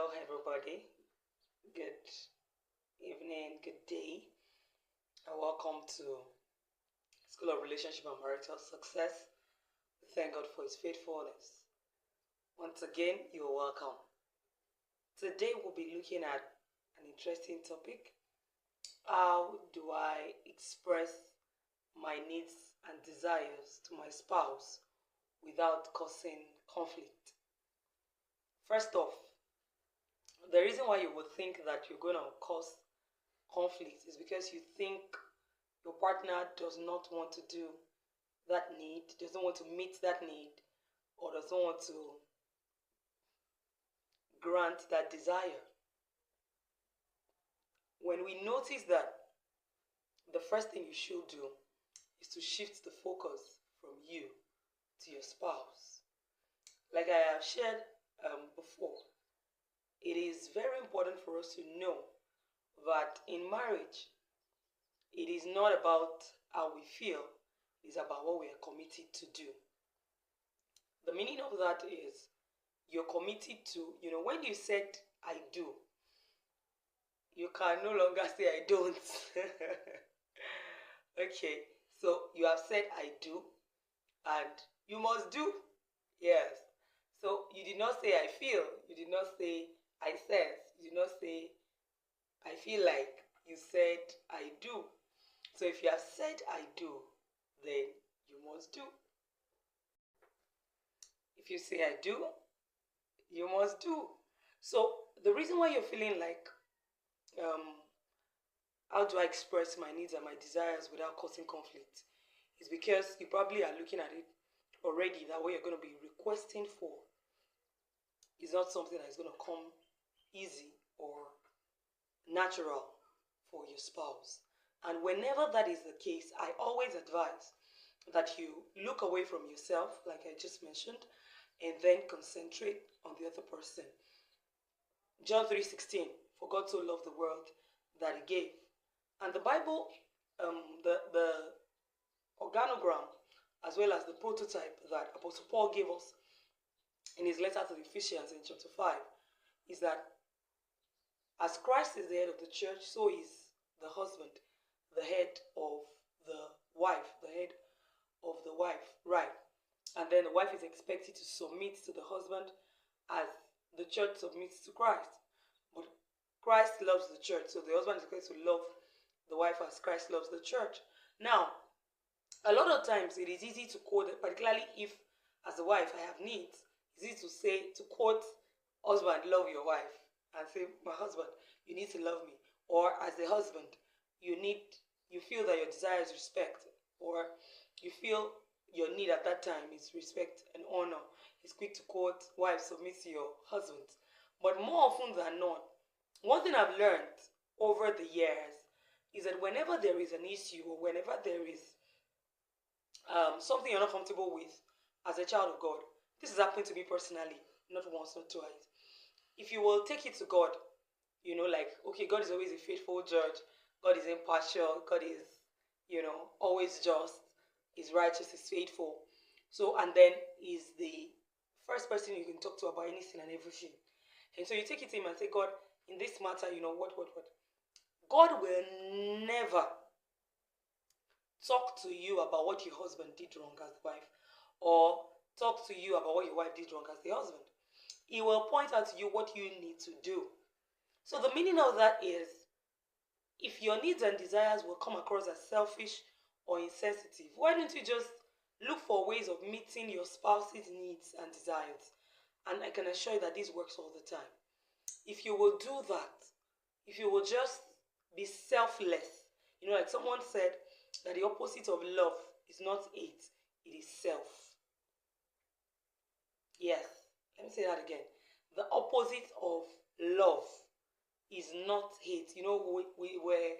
Hello, everybody. Good evening, good day, and welcome to School of Relationship and Marital Success. We thank God for His faithfulness. Once again, you're welcome. Today, we'll be looking at an interesting topic. How do I express my needs and desires to my spouse without causing conflict? First off, the reason why you would think that you're going to cause conflict is because you think your partner does not want to do that need, doesn't want to meet that need, or doesn't want to grant that desire. When we notice that, the first thing you should do is to shift the focus from you to your spouse. Like I have shared before, it is very important for us to know that in marriage, it is not about how we feel, it's about what we are committed to do. The meaning of that is you're committed to, when you said I do, you can no longer say I don't. Okay, so you have said I do, and you must do. Yes. So you did not say I feel, you did not say I sense, you did not say I feel like, you said I do. So if you have said I do, then you must do. If you say I do, you must do. So the reason why you're feeling like, um, how do I express my needs and my desires without causing conflict, is because you probably are looking at it already that what you're going to be requesting for is not something that is going to come easy or natural for your spouse. And whenever that is the case, I always advise that you look away from yourself, like I just mentioned, and then concentrate on the other person. John 3:16, for God so loved the world that He gave. And the Bible, the organogram, as well as the prototype that Apostle Paul gave us in his letter to the Ephesians in chapter 5, is that as Christ is the head of the church, so is the husband the head of the wife, right? And then the wife is expected to submit to the husband as the church submits to Christ. But Christ loves the church, so the husband is expected to love the wife as Christ loves the church. Now, a lot of times it is easy to quote, particularly if as a wife I have needs, it's easy to say, to quote, husband, love your wife, and say, my husband, you need to love me. Or as a husband, you feel that your desire is respect, or you feel your need at that time is respect and honor. It's quick to quote, wife, submit to your husband. But more often than not, one thing I've learned over the years is that whenever there is an issue, or whenever there is something you're not comfortable with as a child of God, this has happened to me personally, not once, not twice. If you will take it to God, like, okay, God is always a faithful judge, God is impartial, God is, always just, is righteous, is faithful. So, and then is the first person you can talk to about anything and everything. And so you take it to Him and say, God, in this matter, what. God will never talk to you about what your husband did wrong as the wife, or talk to you about what your wife did wrong as the husband. He will point out to you what you need to do. So the meaning of that is, if your needs and desires will come across as selfish or insensitive, why don't you just look for ways of meeting your spouse's needs and desires? And I can assure you that this works all the time. If you will do that, if you will just be selfless, like someone said, that the opposite of love is not hate, it is self. Yes, let me say that again. The opposite of love is not hate. We were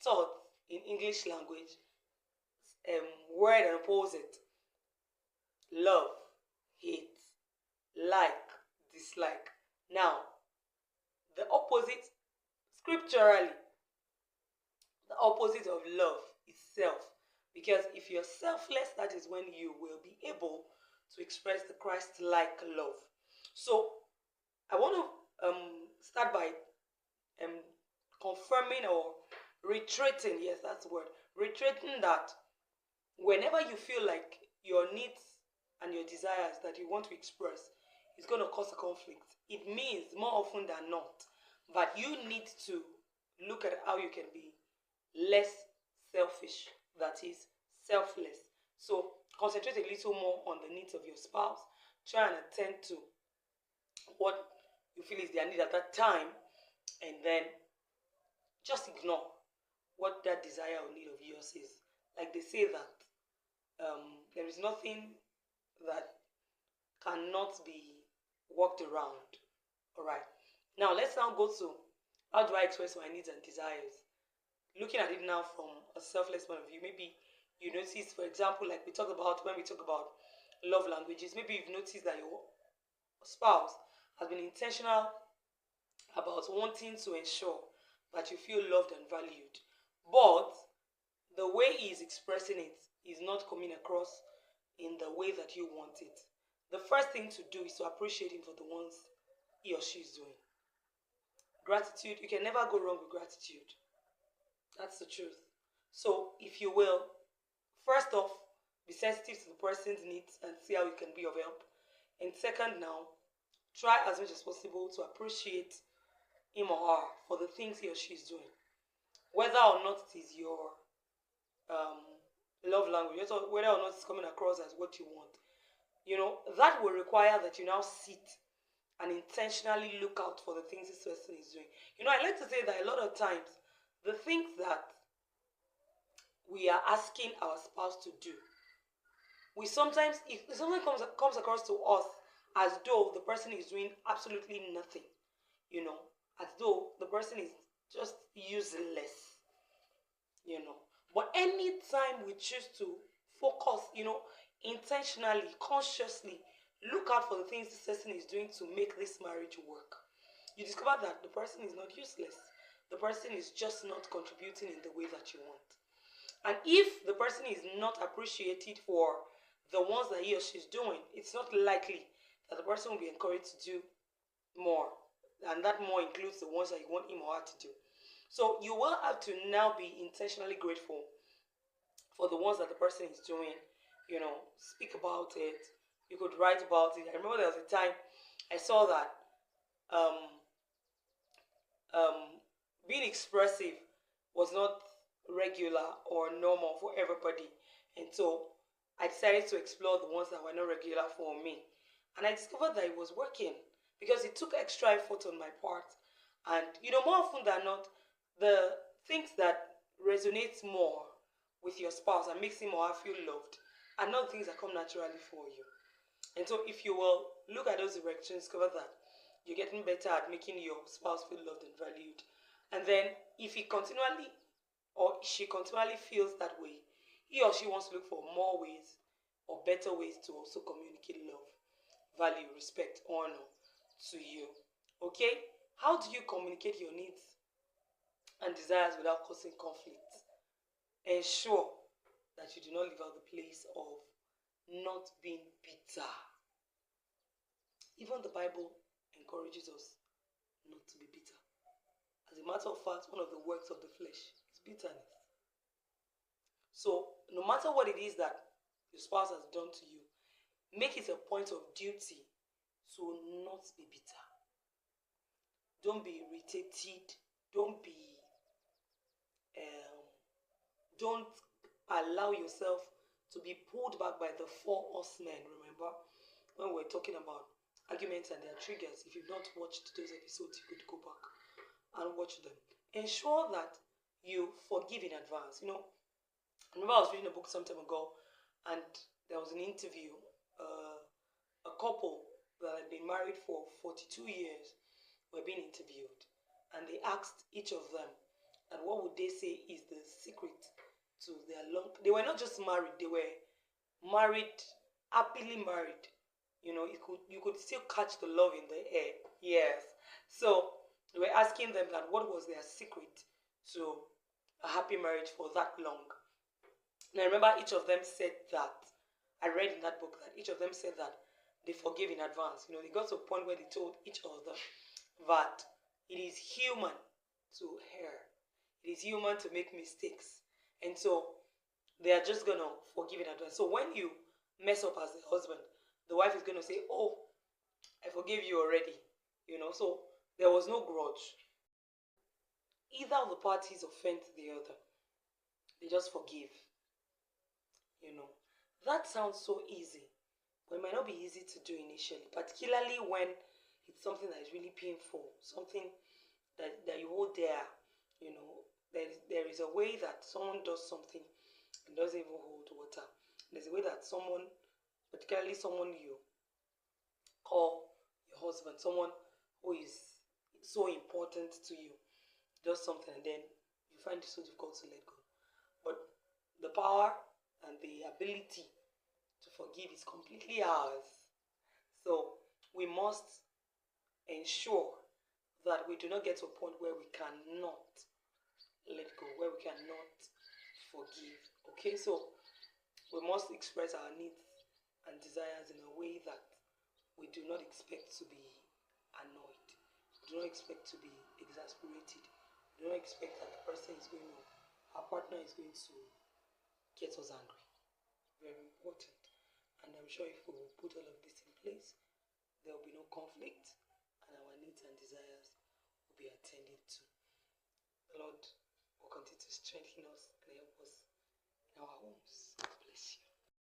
taught in English language, word and opposite: love, hate, like, dislike. Now, the opposite, scripturally, the opposite of love is self. Because if you're selfless, that is when you will be able to express the Christ-like love. So I want to affirming or reiterating, yes, that's the word, reiterating that whenever you feel like your needs and your desires that you want to express is going to cause a conflict, it means more often than not that you need to look at how you can be less selfish, that is, selfless. So concentrate a little more on the needs of your spouse. Try and attend to what you feel is their need at that time, and then just ignore what that desire or need of yours is. Like they say that there is nothing that cannot be worked around. All right. Now let's now go to how do I express my needs and desires. Looking at it now from a selfless point of view, maybe you notice, for example, like we talk about when we talk about love languages, maybe you've noticed that your spouse has been intentional about wanting to ensure that you feel loved and valued, but the way he is expressing it is not coming across in the way that you want it. The first thing to do is to appreciate him for the ones he or she is doing. Gratitude, you can never go wrong with gratitude. That's the truth. So, if you will, first off, be sensitive to the person's needs and see how you can be of help. And second, now, try as much as possible to appreciate him or her for the things he or she is doing. Whether or not it is your um, love language, whether or not it's coming across as what you want, that will require that you now sit and intentionally look out for the things this person is doing. I like to say that a lot of times, the things that we are asking our spouse to do, we sometimes, if something comes across to us as though the person is doing absolutely nothing, as though the person is just useless, But anytime we choose to focus, intentionally, consciously, look out for the things this person is doing to make this marriage work, you discover that the person is not useless. The person is just not contributing in the way that you want. And if the person is not appreciated for the ones that he or she is doing, it's not likely that the person will be encouraged to do more. And that more includes the ones that you want him or her to do. So you will have to now be intentionally grateful for the ones that the person is doing. Speak about it. You could write about it. I remember there was a time I saw that um, being expressive was not regular or normal for everybody. And so I decided to explore the ones that were not regular for me. And I discovered that it was working because it took extra effort on my part. And, more often than not, the things that resonate more with your spouse and makes him or her feel loved are not things that come naturally for you. And so if you will look at those directions, discover that you're getting better at making your spouse feel loved and valued. And then if he continually or she continually feels that way, he or she wants to look for more ways or better ways to also communicate love, value, respect, honor to you. Okay? How do you communicate your needs and desires without causing conflict? Ensure that you do not leave out the place of not being bitter. Even the Bible encourages us not to be bitter. As a matter of fact, one of the works of the flesh is bitterness. So, no matter what it is that your spouse has done to you, make it a point of duty to not be bitter. Don't be irritated. Don't allow yourself to be pulled back by the four horsemen. Remember when we're talking about arguments and their triggers? If you've not watched those episodes, you could go back and watch them. Ensure that you forgive in advance. I remember I was reading a book some time ago, and there was an interview. A couple that had been married for 42 years were being interviewed, and they asked each of them, and what would they say is the secret to their long. They were not just married; they were married, happily married. You could still catch the love in the air. Yes. So they were asking them that what was their secret to a happy marriage for that long. And I remember each of them said that. I read in that book that each of them said that they forgave in advance. They got to a point where they told each other that it is human to err. It is human to make mistakes. And so they are just gonna forgive in advance. So when you mess up as a husband, the wife is gonna say, "Oh, I forgive you already." So there was no grudge. Either of the parties offend the other. They just forgive. You know. That sounds so easy, but it might not be easy to do initially, particularly when it's something that is really painful, something that you hold there. There is a way that someone does something and doesn't even hold water. There's a way that someone, particularly someone you call your husband, someone who is so important to you, does something and then you find it so difficult to let go. But the power and the ability to forgive is completely ours. So we must ensure that we do not get to a point where we cannot let go, where we cannot forgive. Okay, so we must express our needs and desires in a way that we do not expect to be annoyed, we do not expect to be exasperated, we do not expect that our partner is going to get us angry. Very important. And I'm sure if we will put all of this in place, there will be no conflict and our needs and desires will be attended to. The Lord will continue to strengthen us and help us in our home.